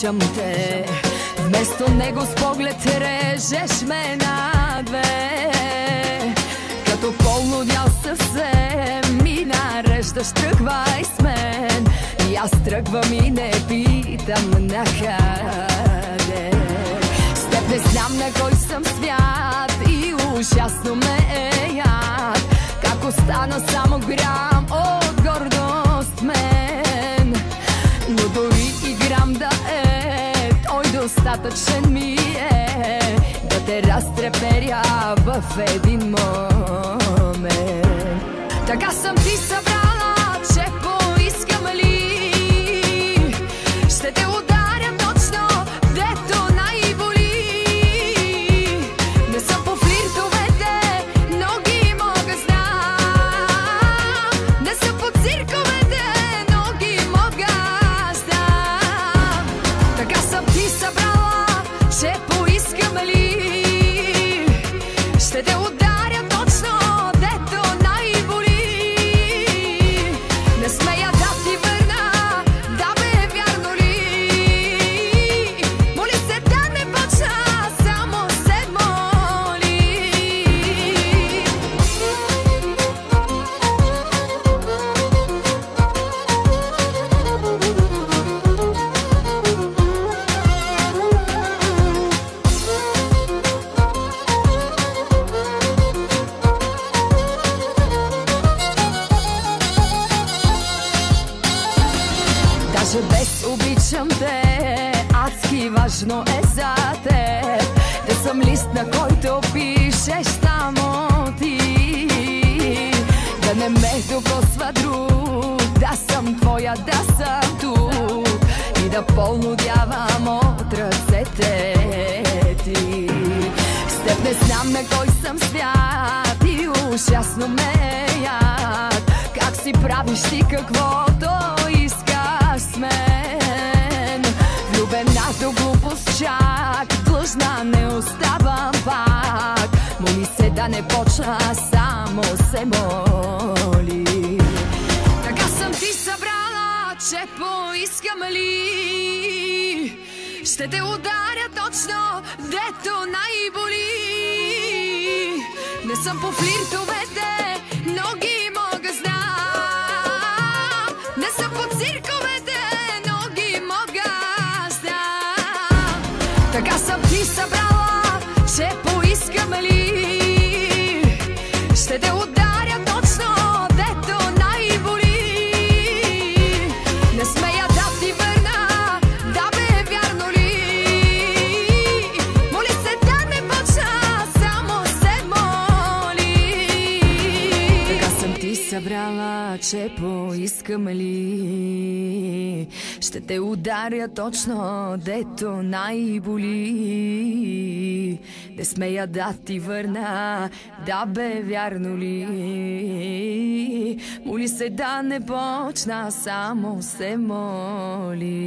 обичам те. Вместо него с поглед режеш ме на две. Като полудял съвсем ми нареждаш, тръгвай с мен. И аз тръгвам и не питам накъде. С теб не знам на кой съм свят и ужасно ме е яд. Как остана само грам от гордост мен. Но дори и грам да е, той достатъчен ми е да те разтреперя в един момент. Така съм ти събрала, че поискам ли ще те ударя точно, дето най-боли. Не съм по флиртовете, но ги мога знам. Не съм по цирковете, но ги мога знам. Така съм ти събрала, че поискам ли ще те ударя точно, дето най-боли. Не смея да ти върна, да бе, вярно ли? Моли се да не почна, само се моли. Даже без обичам те, адски важно е за теб да съм лист, на който пишеш само ти. Да не ме докосва друг, да съм твоя, да съм тук и да полудявам от ръцете ти. С теб не знам на кой съм свят и ужасно ме е яд. Как си правиш ти каквото искаш с мен. Влюбена до глупост чак, длъжна не оставам пак. Моли се да не почна, само се моли. Така съм ти събрала, че поискам ли ще те ударя точно, дето най-боли. Не съм по флиртовете, но ги мога знам. Не съм по цирковете, но ги мога знам. Така съм ти събрала, че поискам ли ще те ударя точно, дето най-боли. Не смея да ти върна, да бе, вярно ли? Моли се да не почна, само се моли. Така съм ти събрала, че поискам ли ще те ударя точно, дето най-боли. Не смея да ти върна, да бе, вярно ли? Моли се да не почна, само се моли.